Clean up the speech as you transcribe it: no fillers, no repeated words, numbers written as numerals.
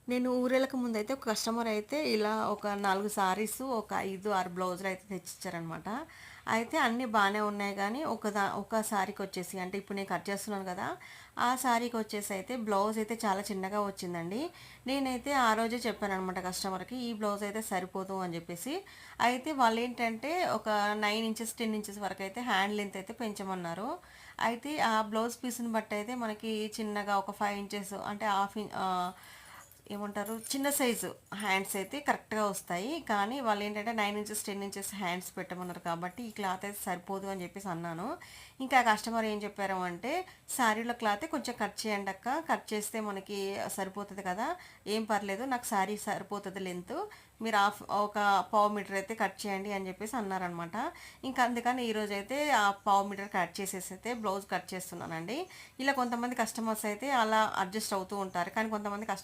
నేను ఊరెళ్ళక ముందైతే ఒక కస్టమర్ అయితే ఇలా ఒక 4 సారీస్, ఒక 5, 6 బ్లౌజులు అయితే తెచ్చిచ్చారనమాట. అయితే అన్నీ బానే ఉన్నాయి గానీ, ఒక సారీకొచ్చేసి అంటే ఇప్పుడు నేను కట్ చేస్తున్నాను గదా! ఆ సారీకొచ్చేసి అయితే బ్లౌజ్ అయితే చాలా చిన్నగా వచ్చిందండి. నేనైతే ఆ రోజే చెప్పాననమాట కస్టమర్‌కి, ఈ బ్లౌజ్ అయితే సరిపోదు అని జెప్పేసి. అయితే వాళ్ళేంటంటే ఒక 9 ఇంచెస్, 10 ఇంచెస్ వరకైతే హ్యాండ్ లెంత్ అయితే పెంచమన్నారు. అయితే ఆ బ్లౌజ్ పీస్‌ని బట్టయితే మనకి చిన్నగా ఒక 5 ఇంచెస్ అంటే ఏమంటారు చిన్న సైజు హ్యాండ్స్ అయితే కరెక్ట్‌గా వస్తాయి. కానీ వాళ్ళేంటంటే 9 ఇంచెస్, 10 ఇంచెస్ హ్యాండ్స్ పెట్టమన్నారు కాబట్టి ఈ క్లాత్ అయితే సరిపోదు అని చెప్పేసి అన్నాను. ఇంకా కస్టమర్ ఏం చెప్పారు అంటే, "శారీలో క్లాతే కొంచెం కట్ చేయండి అక్క. కట్ చేస్తే మనకి సరిపోతది కదా! ఏం పర్లేదు. నాకు శారీ సరిపోతది లెంతు. మీరు ఒక పావు మీటర్ అయితే కట్ చేయండి" అని చెప్పేసి అన్నారనమాట. ఇంకా అందుకని ఈరోజైతే ఆ పావు మీటర్ కట్ చేసేసి అయితే బ్లౌజ్ కట్ చేస్తున్నానండి. ఇలా కొంతమంది కస్టమర్స్ అయితే అలా అడ్జస్ట్ అవుతూ ఉంటారు. కానీ కొంతమంది కస్టమర్